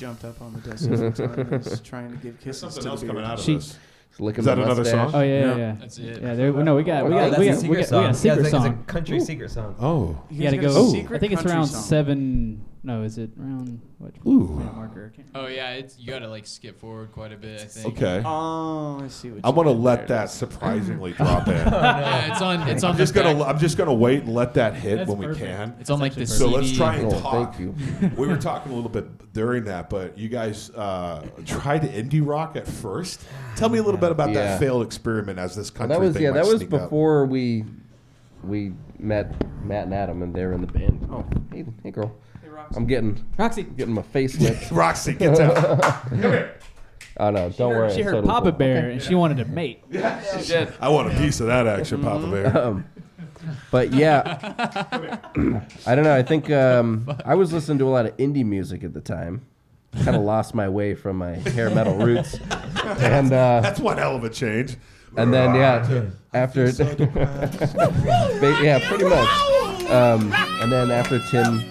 jumped up on the Dusty Futon and is trying to give kisses Something to else the coming beard. out of She- this. Licking Is that my another mustache. song? Oh yeah. That's it. Yeah, we got Oh, that's a a secret song. secret It's a song. country secret song. Oh. You gotta guys got go. a secret I think it's country around song. 7. No, is it around what? Ooh. minute marker? I can't Oh yeah, it's you gotta like skip forward quite a bit. I think. Okay. Oh, I see what I you want to did let there. that surprisingly drop in. Yeah, it's on. It's on. I'm just the gonna back. I'm just gonna wait and let that hit That's when we perfect. can. It's on like the So let's CD. try and Oh, talk. thank you. We were talking a little bit during that, but you guys tried indie rock at first. Tell me a little bit about Yeah. that failed experiment as this Well, country that was thing yeah. might That was sneak up. before we met Matt and Adam, and they were in the band. Oh, hey girl. I'm getting Roxy. my face licked. Roxy gets out. Come here. Oh no, don't worry. She it's heard totally Papa cool. Bear and she wanted to mate. She did. I want a piece of that action, Papa Bear. But yeah, I don't know. I think I was listening to a lot of indie music at the time. Kind of lost my way from my hair metal roots, and That's one hell of a change. and then after yeah, pretty much. And then after Tim,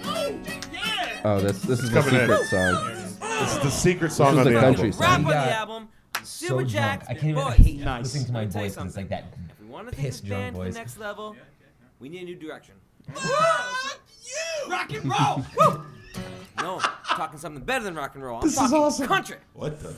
oh, this is the coming in. secret song. This is the secret This song is on the the country album. song. Rap on the got album. So Super drunk. Jack's I can't even voice. hate Nice. listening to my Let me tell you voice because it's like that If we want to take piss this drunk band to the voice. next level, we need a new direction. Rock and roll! Woo! No, I'm talking something better than rock and roll. I'm This is talking awesome. country. What the?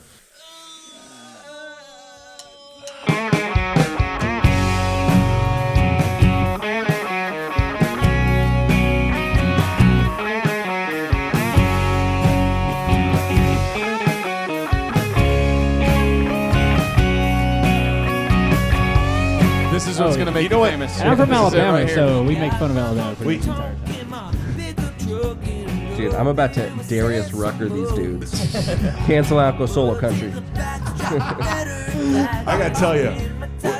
This is what's Oh, gonna make you know you what? famous. And I'm from This is it Alabama, right here. so we make fun of Alabama pretty We- much the entire time. In my pickup truck and Dude, I'm about to Darius Rucker these dudes. Cancel out, go solo country. I gotta tell you,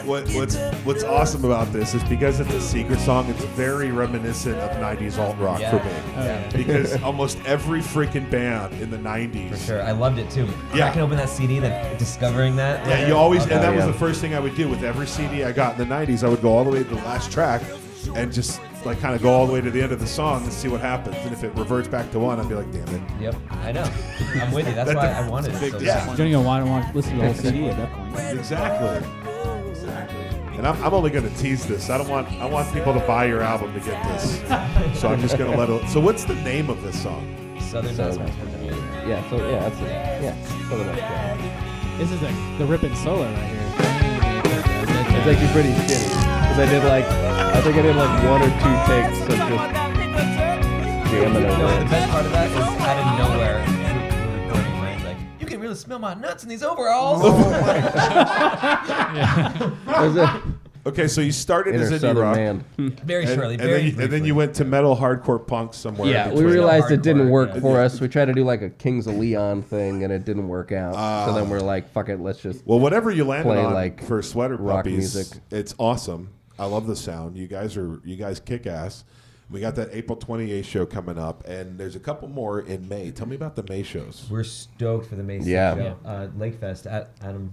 what's awesome about this is because it's a secret song. It's very reminiscent of '90s alt rock for me. Oh, yeah. Because almost every freaking band in the '90s. for sure. I loved it too. Yeah. I can open that CD, then discovering that. Yeah, you always, and that was yeah. the first thing I would do with every CD I got in the '90s. I would go all the way to the last track, and just like kind of go all the way to the end of the song and see what happens. And if it reverts back to one, I'd be like, damn it. Yep, I know. I'm with you. That's why I wanted it. So Yeah. You don't even want to listen to the whole CD at that point. Exactly. And I'm only going to tease this. I want people to buy your album to get this. So I'm just going to let it. So what's the name of this song? Southern So, Masterminds. yeah, so yeah, that's it. Yeah, something like that. This is the ripping solo right here. It's actually pretty skinny. Because I think I did like 1 or 2 takes of just jamming No, over the it. best part of that is out of nowhere, we're recording, right? Like, you can really smell my nuts in these overalls. There's a Okay, so you started as inner indie southern rock. man. Very shortly, And, very then, and then you went to metal hardcore punk somewhere. Yeah, in we between. realized it didn't Hardcore, work yeah. for us. We tried to do like a Kings of Leon thing, and it didn't work out. So then we're like, fuck it, let's just. Well, whatever you landed Play, on like, for Sweater rock Puppies, music. it's awesome. I love the sound. You guys kick ass. We got that April 28th show coming up, and there's a couple more in May. Tell me about the May shows. We're stoked for the May 6th Yeah. show. Lake Fest at Adam.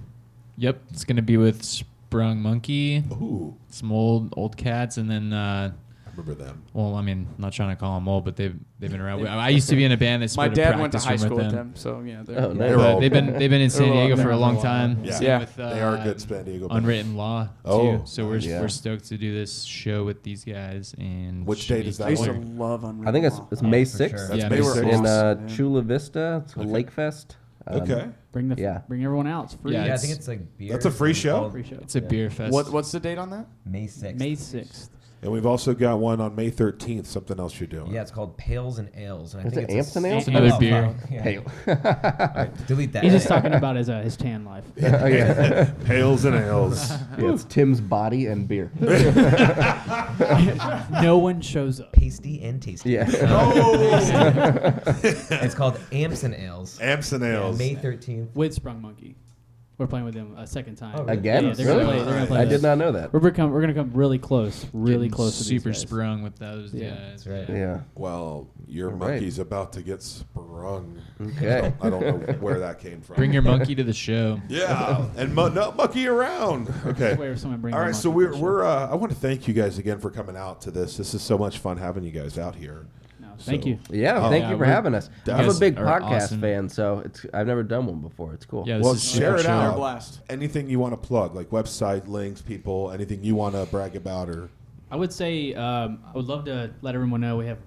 Yep, it's gonna be with Sprung Monkey, Ooh, some old cats, and then I remember them. well, I mean, not trying to call them old, but they've been around. I used to be in a band that My split a dad went to practice high room school with them. them, so yeah. They're, Oh, nice. They're all They've been in San They're all Diego been for a around long for a while. time. Yeah. Same Yeah. with, They are good San Diego. Unwritten Law Oh, too. So we're yeah. we're stoked to do this show with these guys. And Which should date be is that I used to one? love Unreal. I think it's May for 6th. sure. That's Yeah, May they were 6th. In awesome, man. Chula Vista. It's called Lake Fest. Okay. Bring Yeah. bring everyone out. It's free. Yeah, Yeah, I it's- think it's like beer. That's a free show? Free show. It's a beer fest. What's the date on that? May 6th. May 6th. And we've also got one on May 13th, something else you're doing. Yeah, it's called Pails and Ales. And I Is think it it's Amps and Ales? It's another Oh, beer. wow. Yeah. Hey. Alright, delete that. He's just talking about his tan life. Oh, yeah. Pails and ales. Yeah, it's Tim's body and beer. No one shows up. Pasty and tasty. Yeah. It's called Amps and Ales. Amps and ales. May 13th. With Sprung Monkey. We're playing with them a second time. Oh, really? Again? Yeah, they're Really? gonna play I this. did not know that. We're gonna come really close, Getting close to these super guys. sprung with those Yeah. guys. That's right. Yeah. Well, your All right. monkey's about to get sprung. Okay. I don't know where that came from. Bring your monkey to the show. Yeah, and no monkey around. Okay. Where someone brings All their right, so monkey to the we're I want to thank you guys again for coming out to this. This is so much fun having you guys out here. show. No, Thank you. Yeah, thank you for we're- having us. you I'm a guys big are podcast awesome. fan, so I've never done one before. It's cool. Yeah, this Well, is share super it chill. out. Blast. Anything you want to plug, like website links, people, anything you want to brag about, or I would say I would love to let everyone know we have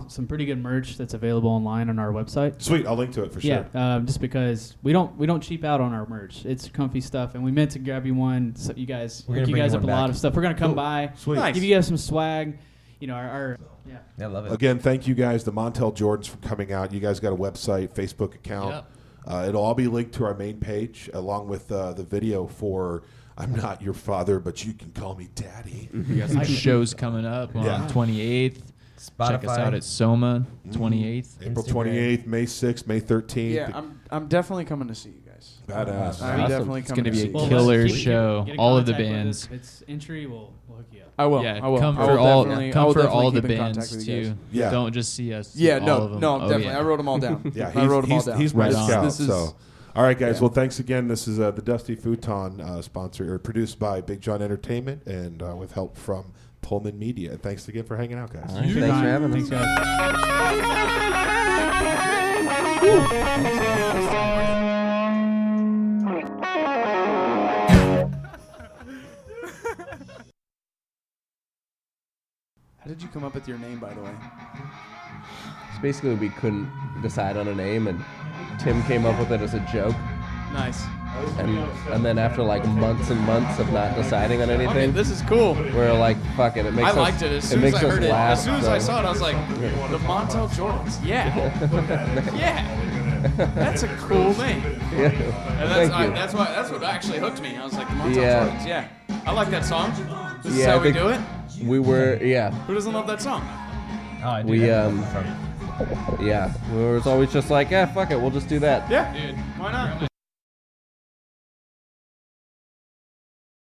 some pretty good merch that's available online on our website. sweet. I'll link to it for sure. Yeah, just because we don't cheap out on our merch. It's comfy stuff, and we meant to grab you one. So you guys, We're hook gonna you bring guys you up a one lot back. of stuff. We're gonna come by, Sweet. Nice. give you guys some swag. You know, our yeah. Yeah, I love it. Again, thank you guys, the Montell Jordans, for coming out. You guys got a website, Facebook account. Yep. It'll all be linked to our main page, along with the video for "I'm Not Your Father, But You Can Call Me Daddy." We got some shows coming up on Yeah. 28th. Check us out at Soma, 28th. April Instagram. 28th, May 6th, May 13th. Yeah, I'm definitely coming to see you guys. Badass. I'm Awesome. definitely It's coming going to to be see a you. killer Get- show. get in All of the contact with bands. us. If it's entry, we'll hook you up. I will. Yeah, I will. come I for will all. definitely- I Come will for definitely all the keep in contact bands with you guys. too. Yeah. Don't just see us. Yeah, all no, of them. no, Oh, definitely. yeah. I wrote them all down. Yeah, I wrote them all down. he's my Right on. scout. This is- So, all right, guys. yeah. Well, thanks again. This is the Dusty Futon sponsor, or produced by Big John Entertainment, and with help from Pullman Media. And thanks again for hanging out, guys. All right, thanks for having Thanks, us. guys. How did you come up with your name, by the way? So basically, we couldn't decide on a name, and Tim came up with it as a joke. Nice. And then after like months and months of not deciding on Okay, anything, this is cool. we're like, fuck it. It makes I us, liked it as soon as makes I us heard it. laugh, As soon as I so- saw it, I was like, the Montell Jordans. Yeah. Yeah. That's a cool name. Yeah. And Thank you. that's what actually hooked me. I was like, the Montell Yeah. Jordans. Yeah. I like that song. This is Yeah, I how we think- do it. We were, yeah. Who doesn't love that song? Oh, I do We, that Yeah. We were always just like, fuck it. We'll just do that. Yeah, dude. Why not?